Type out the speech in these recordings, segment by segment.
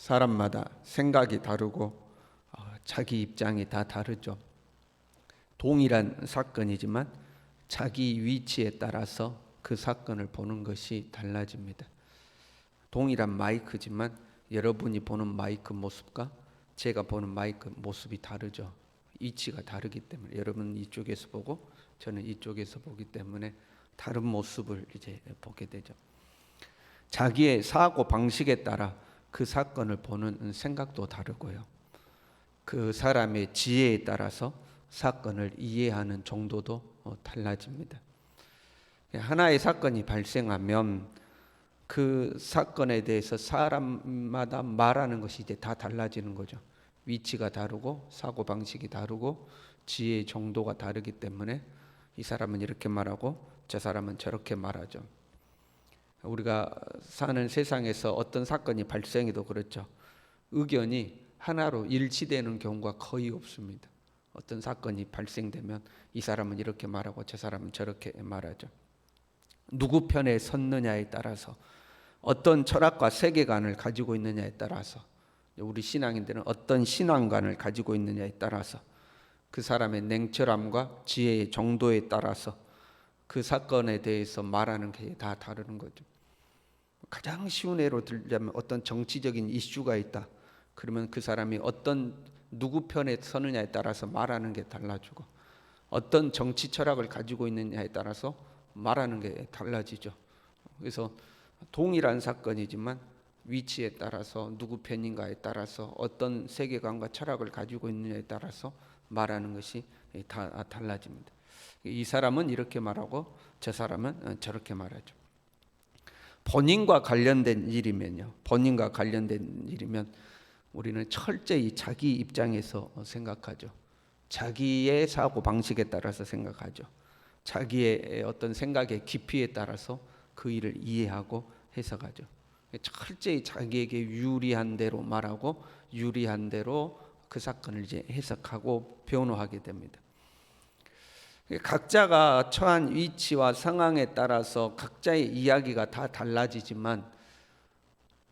사람마다 생각이 다르고 자기 입장이 다 다르죠. 동일한 사건이지만 자기 위치에 따라서 그 사건을 보는 것이 달라집니다. 동일한 마이크지만 여러분이 보는 마이크 모습과 제가 보는 마이크 모습이 다르죠. 위치가 다르기 때문에 여러분은 이쪽에서 보고 저는 이쪽에서 보기 때문에 다른 모습을 이제 보게 되죠. 자기의 사고 방식에 따라 그 사건을 보는 생각도 다르고요. 그 사람의 지혜에 따라서 사건을 이해하는 정도도 달라집니다. 하나의 사건이 발생하면 그 사건에 대해서 사람마다 말하는 것이 이제 다 달라지는 거죠. 위치가 다르고 사고 방식이 다르고 지혜의 정도가 다르기 때문에 이 사람은 이렇게 말하고 저 사람은 저렇게 말하죠. 우리가 사는 세상에서 어떤 사건이 발생해도 그렇죠. 의견이 하나로 일치되는 경우가 거의 없습니다. 어떤 사건이 발생되면 이 사람은 이렇게 말하고 저 사람은 저렇게 말하죠. 누구 편에 섰느냐에 따라서 어떤 철학과 세계관을 가지고 있느냐에 따라서 우리 신앙인들은 어떤 신앙관을 가지고 있느냐에 따라서 그 사람의 냉철함과 지혜의 정도에 따라서 그 사건에 대해서 말하는 게 다 다르는 거죠. 가장 쉬운 예로 들자면 어떤 정치적인 이슈가 있다. 그러면 그 사람이 어떤 누구 편에 서느냐에 따라서 말하는 게 달라지고 어떤 정치 철학을 가지고 있느냐에 따라서 말하는 게 달라지죠. 그래서 동일한 사건이지만 위치에 따라서 누구 편인가에 따라서 어떤 세계관과 철학을 가지고 있느냐에 따라서 말하는 것이 다 달라집니다. 이 사람은 이렇게 말하고 저 사람은 저렇게 말하죠. 본인과 관련된 일이면요. 본인과 관련된 일이면 우리는 철저히 자기 입장에서 생각하죠. 자기의 사고 방식에 따라서 생각하죠. 자기의 어떤 생각의 깊이에 따라서 그 일을 이해하고 해석하죠. 철저히 자기에게 유리한 대로 말하고 유리한 대로 그 사건을 이제 해석하고 변호하게 됩니다. 각자가 처한 위치와 상황에 따라서 각자의 이야기가 다 달라지지만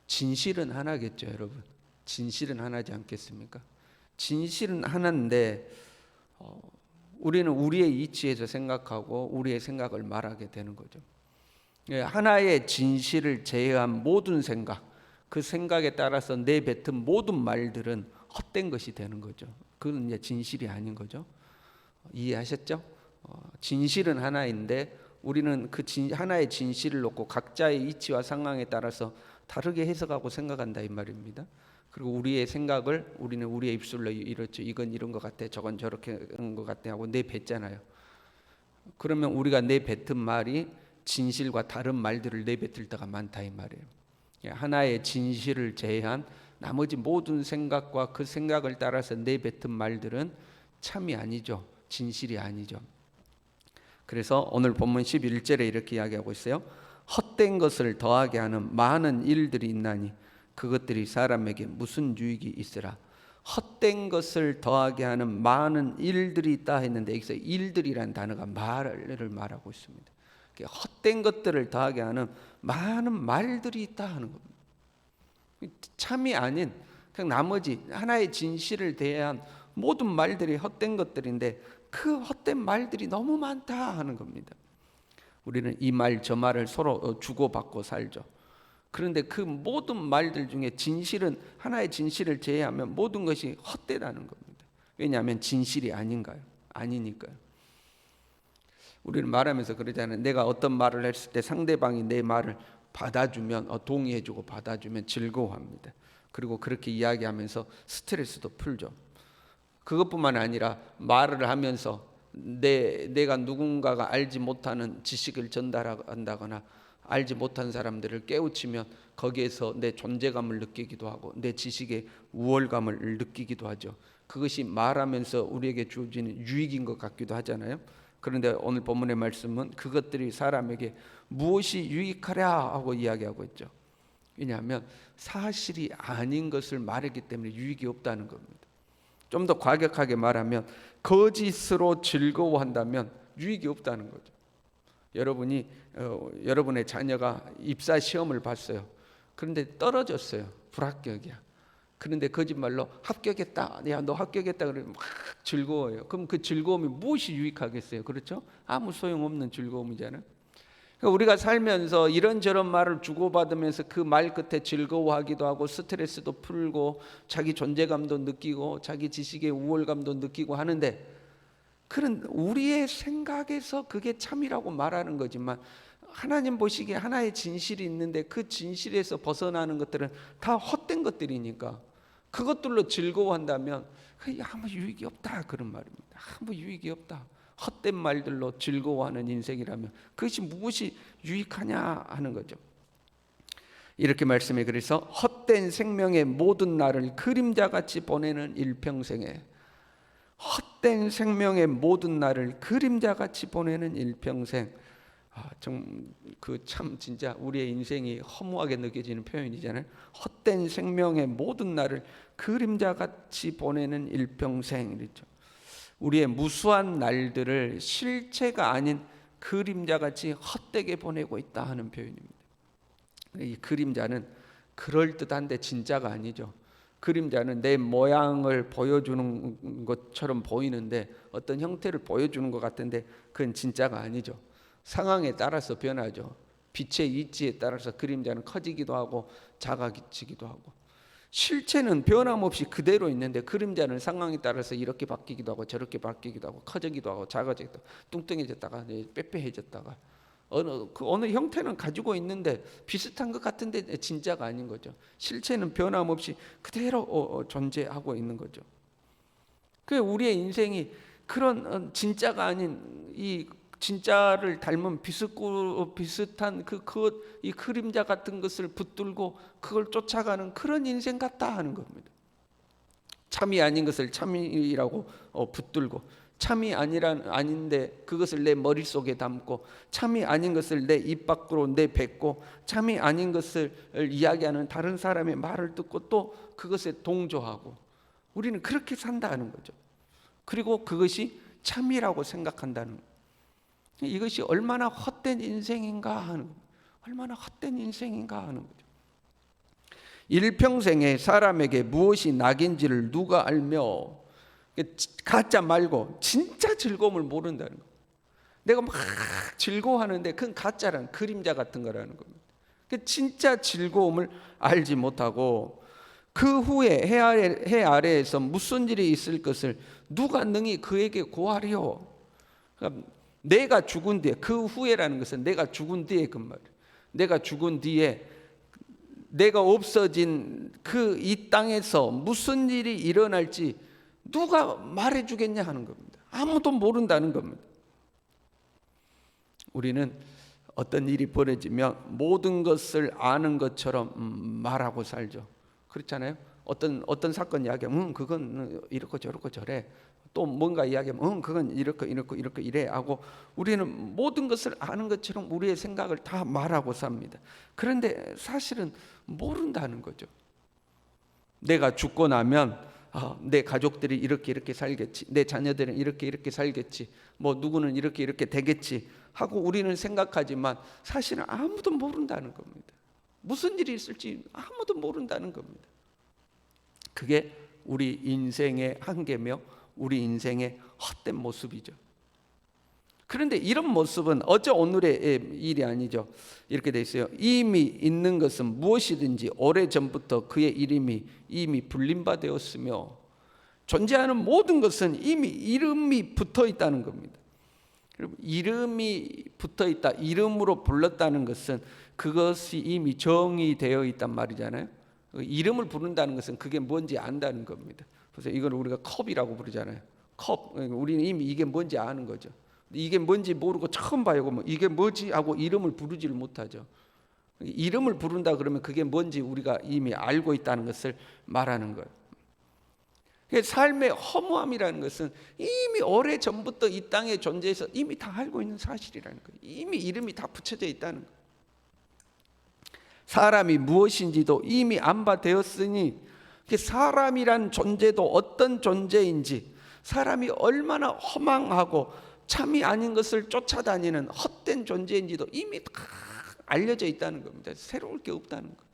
진실은 하나겠죠, 여러분. 진실은 하나지 않겠습니까? 진실은 하나인데 우리는 우리의 위치에서 생각하고 우리의 생각을 말하게 되는 거죠. 하나의 진실을 제외한 모든 생각, 그 생각에 따라서 내뱉은 모든 말들은 헛된 것이 되는 거죠. 그건 이제 진실이 아닌 거죠. 이해하셨죠? 진실은 하나인데 우리는 그 하나의 진실을 놓고 각자의 위치와 상황에 따라서 다르게 해석하고 생각한다 이 말입니다. 그리고 우리의 생각을 우리는 우리의 입술로 이렇죠. 이건 이런 것 같아, 저건 저렇게 하는 것 같아 하고 내뱉잖아요. 그러면 우리가 내뱉은 말이 진실과 다른 말들을 내뱉을 때가 많다 이 말이에요. 하나의 진실을 제외한 나머지 모든 생각과 그 생각을 따라서 내뱉은 말들은 참이 아니죠. 진실이 아니죠. 그래서 오늘 본문 11절에 이렇게 이야기하고 있어요. 헛된 것을 더하게 하는 많은 일들이 있나니 그것들이 사람에게 무슨 유익이 있으라. 헛된 것을 더하게 하는 많은 일들이 있다 했는데 여기서 일들이라는 단어가 말을 말하고 있습니다. 헛된 것들을 더하게 하는 많은 말들이 있다 하는 겁니다. 참이 아닌 그냥 나머지 하나의 진실을 대한 모든 말들이 헛된 것들인데 그 헛된 말들이 너무 많다 하는 겁니다. 우리는 이 말 저 말을 서로 주고받고 살죠. 그런데 그 모든 말들 중에 진실은 하나의 진실을 제외하면 모든 것이 헛되다는 겁니다. 왜냐하면 진실이 아닌가요? 아니니까요. 우리는 말하면서 그러잖아요. 내가 어떤 말을 했을 때 상대방이 내 말을 받아주면 동의해주고 받아주면 즐거워합니다. 그리고 그렇게 이야기하면서 스트레스도 풀죠. 그것뿐만 아니라 말을 하면서 내가 누군가가 알지 못하는 지식을 전달한다거나 알지 못한 사람들을 깨우치면 거기에서 내 존재감을 느끼기도 하고 내 지식의 우월감을 느끼기도 하죠. 그것이 말하면서 우리에게 주어지는 유익인 것 같기도 하잖아요. 그런데 오늘 본문의 말씀은 그것들이 사람에게 무엇이 유익하랴 하고 이야기하고 있죠. 왜냐하면 사실이 아닌 것을 말했기 때문에 유익이 없다는 겁니다. 좀 더 과격하게 말하면 거짓으로 즐거워한다면 유익이 없다는 거죠. 여러분이 여러분의 자녀가 입사 시험을 봤어요. 그런데 떨어졌어요. 불합격이야. 그런데 거짓말로 합격했다. 야, 너 합격했다 그러면 막 즐거워요. 그럼 그 즐거움이 무엇이 유익하겠어요? 그렇죠? 아무 소용없는 즐거움이잖아요. 그러니까 우리가 살면서 이런저런 말을 주고받으면서 그 말 끝에 즐거워하기도 하고 스트레스도 풀고 자기 존재감도 느끼고 자기 지식의 우월감도 느끼고 하는데, 그런 우리의 생각에서 그게 참이라고 말하는 거지만 하나님 보시기에 하나의 진실이 있는데 그 진실에서 벗어나는 것들은 다 헛된 것들이니까 그것들로 즐거워한다면 그게 아무 유익이 없다, 그런 말입니다. 아무 유익이 없다. 헛된 말들로 즐거워하는 인생이라면 그것이 무엇이 유익하냐 하는 거죠. 이렇게 말씀해. 그래서 헛된 생명의 모든 날을 그림자같이 보내는 일평생에, 헛된 생명의 모든 날을 그림자같이 보내는 일평생. 참 진짜 우리의 인생이 허무하게 느껴지는 표현이잖아요. 헛된 생명의 모든 날을 그림자같이 보내는 일평생. 이랬죠. 우리의 무수한 날들을 실체가 아닌 그림자같이 헛되게 보내고 있다 하는 표현입니다. 이 그림자는 그럴듯한데 진짜가 아니죠. 그림자는 내 모양을 보여주는 것처럼 보이는데, 어떤 형태를 보여주는 것 같은데 그건 진짜가 아니죠. 상황에 따라서 변하죠. 빛의 이치에 따라서 그림자는 커지기도 하고 작아지기도 하고, 실체는 변함없이 그대로 있는데 그림자는 상황에 따라서 이렇게 바뀌기도 하고 저렇게 바뀌기도 하고 커지기도 하고 작아지기도 하고 뚱뚱해졌다가 빼빼해졌다가 어느 형태는 가지고 있는데 비슷한 것 같은데 진짜가 아닌 거죠. 실체는 변함없이 그대로 존재하고 있는 거죠. 그 우리의 인생이 그런 진짜가 아닌 이 진짜를 닮은 비슷한 이 그림자 같은 것을 붙들고 그걸 쫓아가는 그런 인생 같다 하는 겁니다. 참이 아닌 것을 참이라고 붙들고, 참이 아닌데 그것을 내 머릿속에 담고, 참이 아닌 것을 내 입 밖으로 내뱉고, 참이 아닌 것을 이야기하는 다른 사람의 말을 듣고 또 그것에 동조하고, 우리는 그렇게 산다는 거죠. 그리고 그것이 참이라고 생각한다는 거예요. 이것이 얼마나 헛된 인생인가 하는 거예요. 얼마나 헛된 인생인가 하는 거죠. 일평생에 사람에게 무엇이 낙인지를 누가 알며, 가짜 말고 진짜 즐거움을 모른다는 거예요. 내가 막 즐거워하는데 그건 가짜란 그림자 같은 거라는 겁니다. 진짜 즐거움을 알지 못하고 그 후에 해 아래에서 무슨 일이 있을 것을 누가 능히 그에게 고하리요. 그러니까 내가 죽은 뒤에, 그 후에라는 것은 내가 죽은 뒤에 그 말이에요. 내가 죽은 뒤에 내가 없어진 그 이 땅에서 무슨 일이 일어날지 누가 말해주겠냐 하는 겁니다. 아무도 모른다는 겁니다. 우리는 어떤 일이 벌어지면 모든 것을 아는 것처럼 말하고 살죠. 그렇잖아요. 어떤 사건 이야기하면 그건 이렇고 저렇고 저래. 또 뭔가 이야기하면 그건 이렇게 이래 하고, 우리는 모든 것을 아는 것처럼 우리의 생각을 다 말하고 삽니다. 그런데 사실은 모른다는 거죠. 내가 죽고 나면 내 가족들이 이렇게 살겠지, 내 자녀들은 이렇게 살겠지, 뭐 누구는 이렇게 되겠지 하고 우리는 생각하지만 사실은 아무도 모른다는 겁니다. 무슨 일이 있을지 아무도 모른다는 겁니다. 그게 우리 인생의 한계며 우리 인생의 헛된 모습이죠. 그런데 이런 모습은 어제 오늘의 일이 아니죠. 이렇게 돼 있어요. 이미 있는 것은 무엇이든지 오래전부터 그의 이름이 불린 바 되었으며, 존재하는 모든 것은 이미 이름이 붙어 있다는 겁니다. 이름이 붙어 있다, 이름으로 불렀다는 것은 그것이 이미 정의되어 있단 말이잖아요. 이름을 부른다는 것은 그게 뭔지 안다는 겁니다. 그래서 이걸 우리가 컵이라고 부르잖아요. 컵, 우리는 이미 이게 뭔지 아는 거죠. 이게 뭔지 모르고 처음 봐요. 그러면 이게 뭐지 하고 이름을 부르지를 못하죠. 이름을 부른다 그러면 그게 뭔지 우리가 이미 알고 있다는 것을 말하는 거예요. 삶의 허무함이라는 것은 이미 오래전부터 이 땅에 존재해서 이미 다 알고 있는 사실이라는 거예요. 이미 이름이 다 붙여져 있다는 거예요. 사람이 무엇인지도 이미 안바되었으니, 사람이란 존재도 어떤 존재인지, 사람이 얼마나 허망하고 참이 아닌 것을 쫓아다니는 헛된 존재인지도 이미 다 알려져 있다는 겁니다. 새로울 게 없다는 거예요.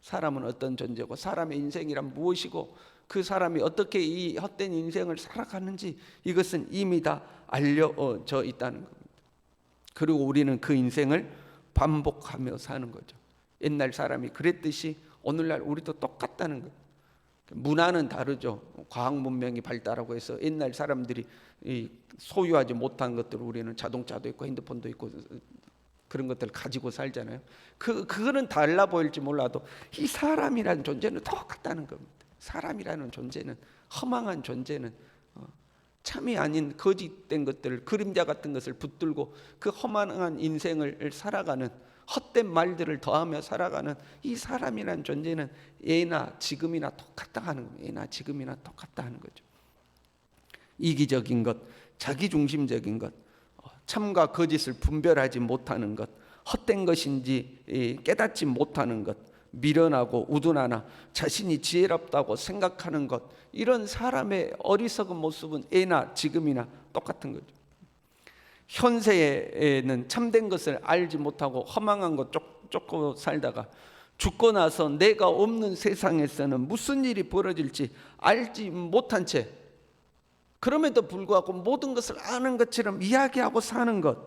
사람은 어떤 존재고 사람의 인생이란 무엇이고 그 사람이 어떻게 이 헛된 인생을 살아가는지 이것은 이미 다 알려져 있다는 겁니다. 그리고 우리는 그 인생을 반복하며 사는 거죠. 옛날 사람이 그랬듯이 오늘날 우리도 똑같다는 거예요. 문화는 다르죠. 과학 문명이 발달하고 해서 옛날 사람들이 소유하지 못한 것들을 우리는 자동차도 있고 핸드폰도 있고 그런 것들을 가지고 살잖아요. 그거는 달라 보일지 몰라도 이 사람이라는 존재는 똑같다는 겁니다. 사람이라는 존재는, 허망한 존재는 참이 아닌 거짓된 것들을, 그림자 같은 것을 붙들고 그 허망한 인생을 살아가는, 헛된 말들을 더하며 살아가는 이 사람이라는 존재는 예나 지금이나 똑같다 하는 겁니다. 예나 지금이나 똑같다 하는 거죠. 이기적인 것, 자기중심적인 것, 참과 거짓을 분별하지 못하는 것, 헛된 것인지 깨닫지 못하는 것, 미련하고 우둔하나 자신이 지혜롭다고 생각하는 것, 이런 사람의 어리석은 모습은 예나 지금이나 똑같은 거죠. 현세에는 참된 것을 알지 못하고 허망한 것 쫓고 살다가 죽고 나서 내가 없는 세상에서는 무슨 일이 벌어질지 알지 못한 채, 그럼에도 불구하고 모든 것을 아는 것처럼 이야기하고 사는 것,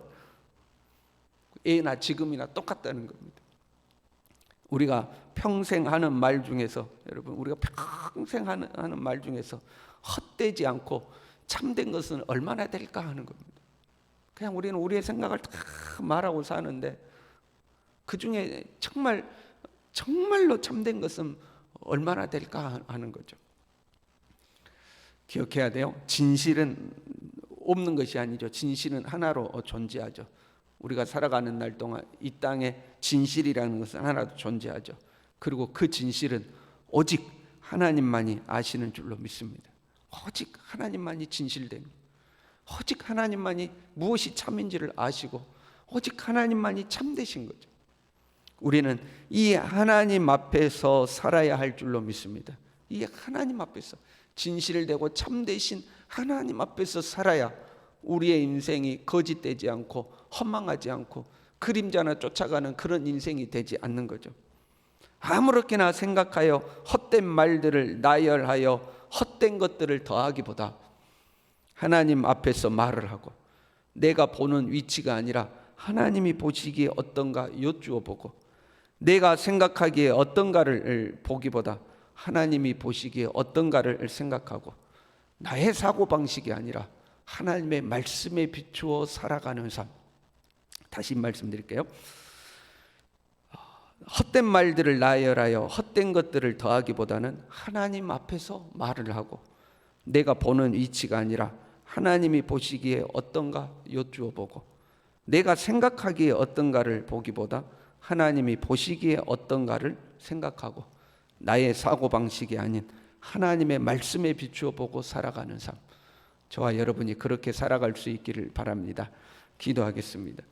예나 지금이나 똑같다는 겁니다. 우리가 평생 하는 말 중에서, 여러분, 우리가 평생 하는 말 중에서 헛되지 않고 참된 것은 얼마나 될까 하는 겁니다. 그냥 우리는 우리의 생각을 다 말하고 사는데 그 중에 정말로 참된 것은 얼마나 될까 하는 거죠. 기억해야 돼요. 진실은 없는 것이 아니죠. 진실은 하나로 존재하죠. 우리가 살아가는 날 동안 이 땅에 진실이라는 것은 하나도 존재하죠. 그리고 그 진실은 오직 하나님만이 아시는 줄로 믿습니다. 오직 하나님만이 진실됩니다. 오직 하나님만이 무엇이 참인지를 아시고 오직 하나님만이 참되신 거죠. 우리는 이 하나님 앞에서 살아야 할 줄로 믿습니다. 이 하나님 앞에서 진실되고 참되신 하나님 앞에서 살아야 우리의 인생이 거짓되지 않고 허망하지 않고 그림자나 쫓아가는 그런 인생이 되지 않는 거죠. 아무렇게나 생각하여 헛된 말들을 나열하여 헛된 것들을 더하기보다 하나님 앞에서 말을 하고 내가 보는 위치가 아니라 하나님이 보시기에 어떤가 여쭈어 보고 내가 생각하기에 어떤가를 보기보다 하나님이 보시기에 어떤가를 생각하고 나의 사고방식이 아니라 하나님의 말씀에 비추어 살아가는 삶. 다시 말씀드릴게요. 헛된 말들을 나열하여 헛된 것들을 더하기보다는 하나님 앞에서 말을 하고 내가 보는 위치가 아니라 하나님이 보시기에 어떤가 여쭈어 보고 내가 생각하기에 어떤가를 보기보다 하나님이 보시기에 어떤가를 생각하고 나의 사고방식이 아닌 하나님의 말씀에 비추어 보고 살아가는 삶. 저와 여러분이 그렇게 살아갈 수 있기를 바랍니다. 기도하겠습니다.